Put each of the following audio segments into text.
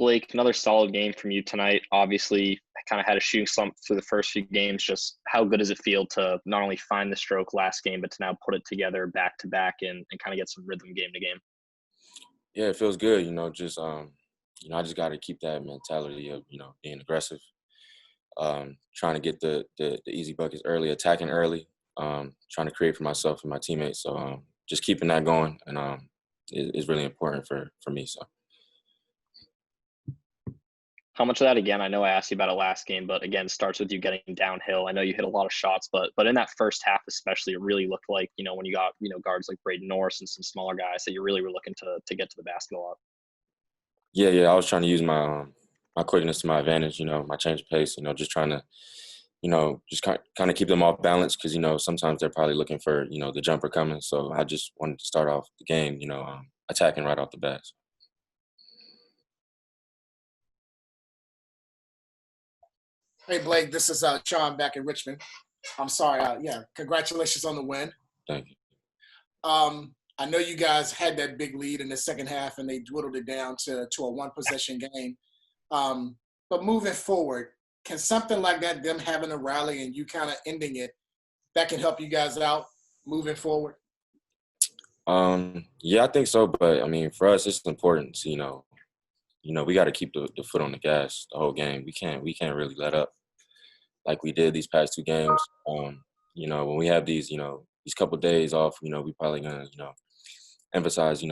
Blake, another solid game from you tonight. Obviously, I kind of had a shooting slump through the first few games. Just how good does it feel to not only find the stroke last game, but to now put it together back to back and kind of get some rhythm game to game? Yeah, it feels good. I just got to keep that mentality of being aggressive, trying to get the easy buckets early, attacking early, trying to create for myself and my teammates. So just keeping that going and is really important for me. So. How much of that, again, I know I asked you about it last game, but again, starts with you getting downhill. I know you hit a lot of shots, but in that first half especially, it really looked like, when you got, guards like Braden Norris and some smaller guys that you really were looking to get to the basket a lot. Yeah. I was trying to use my quickness to my advantage. My change of pace. Just trying to, just kind of keep them off balance because sometimes they're probably looking for the jumper coming. So I just wanted to start off the game, attacking right off the bat. Hey, Blake, this is Sean back in Richmond. I'm sorry. Congratulations on the win. Thank you. I know you guys had that big lead in the second half, and they dwindled it down to a one-possession game. But moving forward, can something like that, them having a rally and you kind of ending it, that can help you guys out moving forward? Yeah, I think so. But, for us, it's important to, we got to keep the foot on the gas the whole game. We can't really let up like we did these past two games. When we have these couple of days off, we probably gonna, emphasize,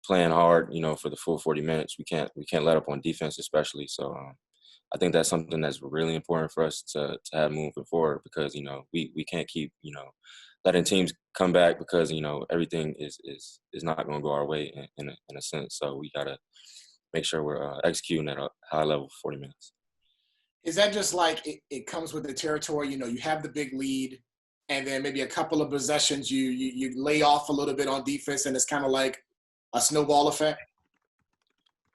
playing hard, for the full 40 minutes. We can't let up on defense, especially. So I think that's something that's really important for us to have moving forward because we can't keep letting teams come back because everything is not going to go our way in a sense. So we gotta make sure we're executing at a high level for 40 minutes. Is that just like it comes with the territory? You have the big lead, and then maybe a couple of possessions you lay off a little bit on defense, and it's kind of like a snowball effect?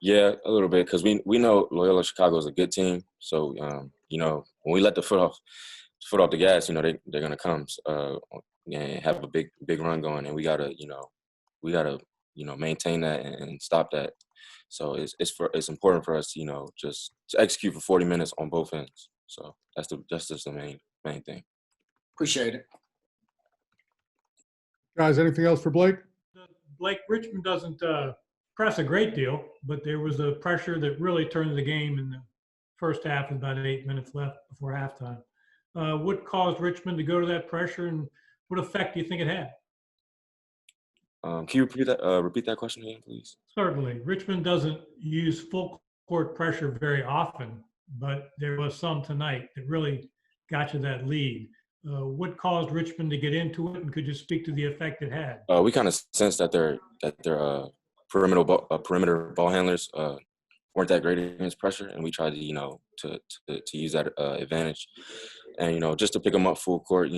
Yeah, a little bit because we know Loyola Chicago is a good team. So when we let the foot off the gas, they're gonna come and have a big run going, and we gotta maintain that and stop that. So it's important for us, just to execute for 40 minutes on both ends. So that's just the main thing. Appreciate it. Guys, anything else for Blake? Blake, Richmond doesn't press a great deal, but there was a pressure that really turned the game in the first half with about 8 minutes left before halftime. What caused Richmond to go to that pressure, and what effect do you think it had? Can you repeat that question again, please? Certainly. Richmond doesn't use full court pressure very often, but there was some tonight that really got you that lead. What caused Richmond to get into it, and could you speak to the effect it had? We kind of sensed that their perimeter ball handlers weren't that great against pressure, and we tried to use that advantage, and just to pick them up full court.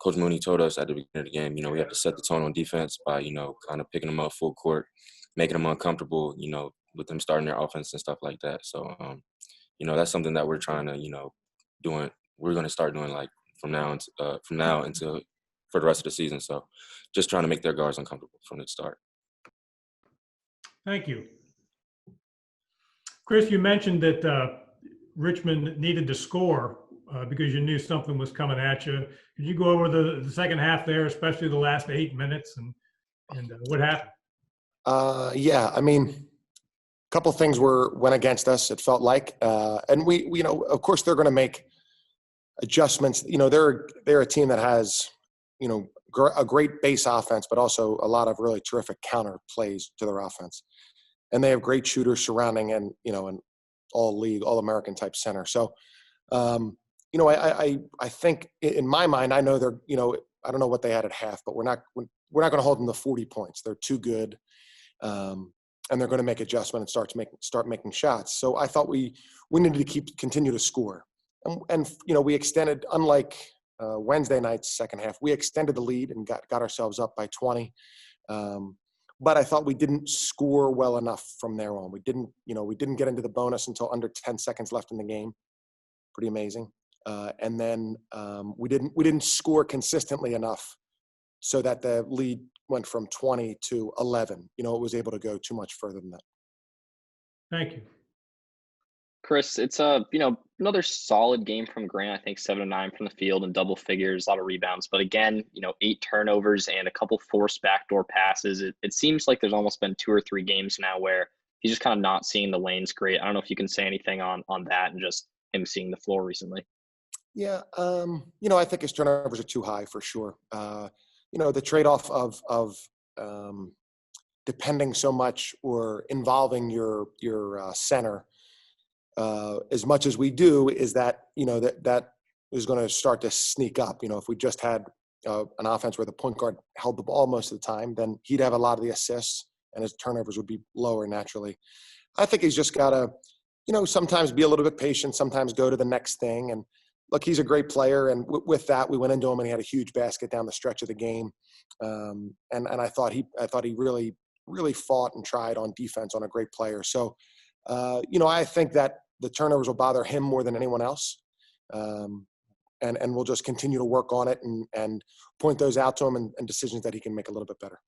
Coach Mooney told us at the beginning of the game, we have to set the tone on defense by kind of picking them up full court, making them uncomfortable, with them starting their offense and stuff like that. So that's something that we're trying to doing. We're going to start doing like from now until for the rest of the season. So just trying to make their guards uncomfortable from the start. Thank you. Chris, you mentioned that Richmond needed to score because you knew something was coming at you. Could you go over the second half there, especially the last 8 minutes, and what happened? A couple things went against us, it felt like. And we of course, they're going to make adjustments. They're a team that has, a great base offense, but also a lot of really terrific counter plays to their offense. And they have great shooters surrounding and an all-American type center. So, I think in my mind, I know they're, I don't know what they had at half, but we're not going to hold them to 40 points. They're too good. And they're going to make adjustment and start making shots. So I thought we needed to continue to score. And we extended, unlike Wednesday night's second half, we extended the lead and got ourselves up by 20. But I thought we didn't score well enough from there on. We didn't get into the bonus until under 10 seconds left in the game. Pretty amazing. And then we didn't score consistently enough so that the lead went from 20 to 11. It was able to go too much further than that. Thank you. Chris, it's another solid game from Grant. I think 7 of 9 from the field and double figures, a lot of rebounds. But again, 8 turnovers and a couple forced backdoor passes. It seems like there's almost been 2 or 3 games now where he's just kind of not seeing the lanes great. I don't know if you can say anything on that and just him seeing the floor recently. Yeah, I think his turnovers are too high for sure. The trade-off of depending so much or involving your center as much as we do is that that is going to start to sneak up. If we just had an offense where the point guard held the ball most of the time, then he'd have a lot of the assists and his turnovers would be lower naturally. I think he's just got to, sometimes be a little bit patient, sometimes go to the next thing. And look, he's a great player. And with that, we went into him and he had a huge basket down the stretch of the game. And I thought he really, really fought and tried on defense on a great player. So, I think that the turnovers will bother him more than anyone else. And we'll just continue to work on it and point those out to him and decisions that he can make a little bit better.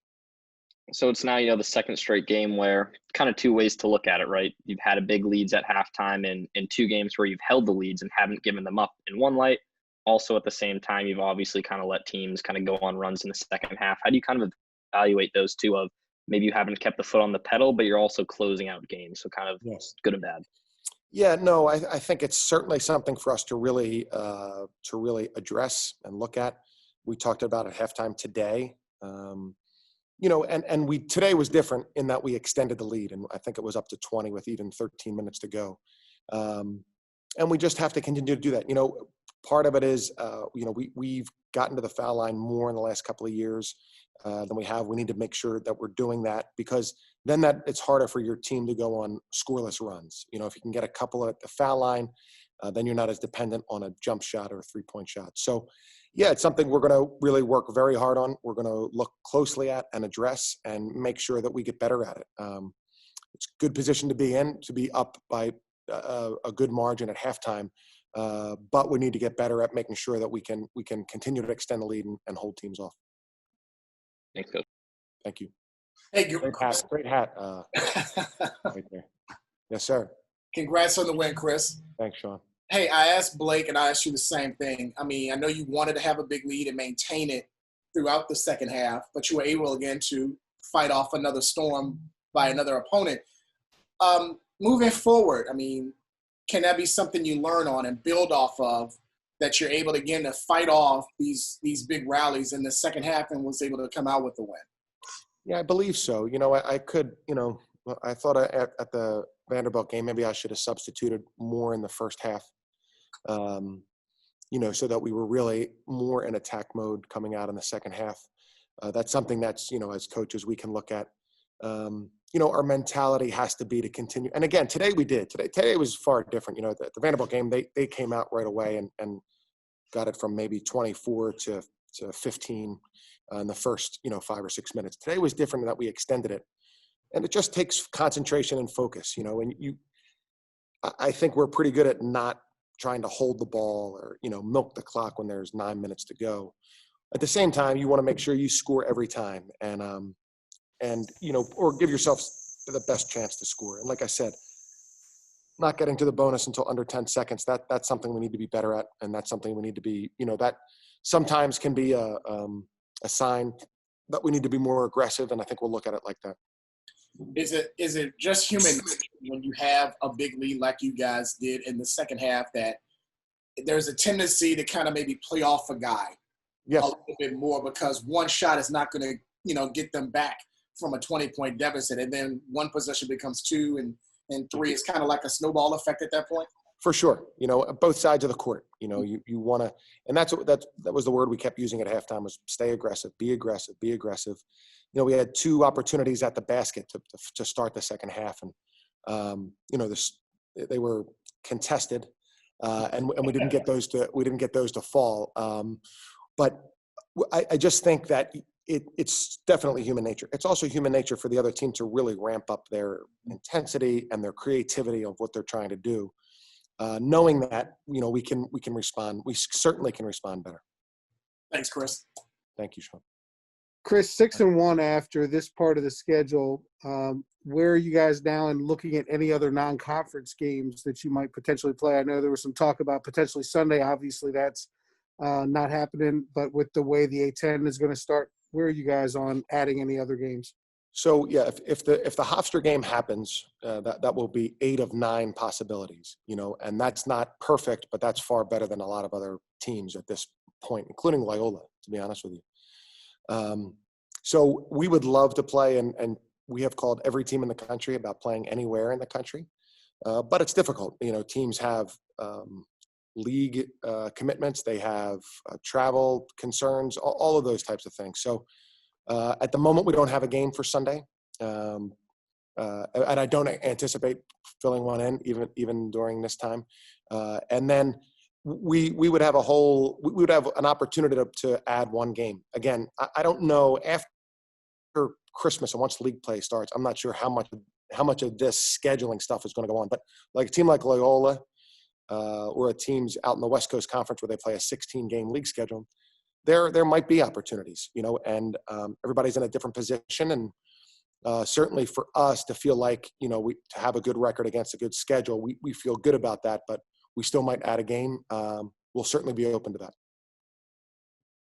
So it's now, the second straight game where kind of 2 ways to look at it, right? You've had a big leads at halftime in 2 games where you've held the leads and haven't given them up in one light. Also, at the same time, you've obviously kind of let teams kind of go on runs in the second half. How do you kind of evaluate those two of maybe you haven't kept the foot on the pedal, but you're also closing out games? So kind of good and bad. Yeah, no, I think it's certainly something for us to really address and look at. We talked about at halftime today. And today was different in that we extended the lead, and I think it was up to 20 with even 13 minutes to go. And we just have to continue to do that. Part of it is, we've gotten to the foul line more in the last couple of years than we have. We need to make sure that we're doing that because then it's harder for your team to go on scoreless runs. If you can get a couple at the foul line, then you're not as dependent on a jump shot or a 3-point shot. So, yeah, it's something we're going to really work very hard on. We're going to look closely at and address and make sure that we get better at it. It's a good position to be in, to be up by a good margin at halftime. But we need to get better at making sure that we can continue to extend the lead and hold teams off. Thanks, Coach. Thank you. Hey, Great hat. Right there. Yes, sir. Congrats on the win, Chris. Thanks, Sean. Hey, I asked Blake and I asked you the same thing. I mean, I know you wanted to have a big lead and maintain it throughout the second half, but you were able again to fight off another storm by another opponent. Moving forward, I mean, can that be something you learn on and build off of, that you're able again to fight off these big rallies in the second half and was able to come out with the win? I believe so. I could, I thought at the Vanderbilt game, maybe I should have substituted more in the first half, so that we were really more in attack mode coming out in the second half. That's something that's, as coaches, we can look at. Our mentality has to be to continue. And again, today we did. Today was far different. The Vanderbilt game, they came out right away and got it from maybe 24 to 15 in the first, 5 or 6 minutes. Today was different in that we extended it. And it just takes concentration and focus, and I think we're pretty good at not trying to hold the ball or, milk the clock when there's 9 minutes to go. At the same time, you want to make sure you score every time and or give yourself the best chance to score. And like I said, not getting to the bonus until under 10 seconds, that's something we need to be better at. And that's something we need to be, that sometimes can be a sign that we need to be more aggressive. And I think we'll look at it like that. Is it just human when you have a big lead like you guys did in the second half that there's a tendency to kind of maybe play off a guy a little bit more because one shot is not going to, get them back from a 20-point deficit, and then one possession becomes 2 and 3. It's kind of like a snowball effect at that point. For sure. Both sides of the court, you want to, and that was the word we kept using at halftime was stay aggressive, be aggressive, be aggressive. We had 2 opportunities at the basket to start the second half. And, they were contested and we didn't get those to fall. But I just think that it's definitely human nature. It's also human nature for the other team to really ramp up their intensity and their creativity of what they're trying to do. Knowing that, we can respond. We certainly can respond better. Thanks, Chris. Thank you, Sean. Chris, 6-1 after this part of the schedule. Where are you guys now and looking at any other non-conference games that you might potentially play? I know there was some talk about potentially Sunday. Obviously, that's not happening. But with the way the A10 is going to start, where are you guys on adding any other games? So yeah, if the Hofstra game happens, that will be 8 of 9 possibilities, and that's not perfect, but that's far better than a lot of other teams at this point, including Loyola, to be honest with you. So we would love to play, and we have called every team in the country about playing anywhere in the country, but it's difficult. Teams have league commitments, they have travel concerns, all of those types of things. So at the moment, we don't have a game for Sunday, and I don't anticipate filling one in even during this time. And then we would have an opportunity to add one game. Again, I don't know after Christmas and once league play starts, I'm not sure how much of this scheduling stuff is going to go on. But like a team like Loyola, or a teams out in the West Coast Conference where they play a 16-game league schedule, there might be opportunities, and everybody's in a different position. And certainly for us to feel like, to have a good record against a good schedule, we feel good about that, but we still might add a game. We'll certainly be open to that.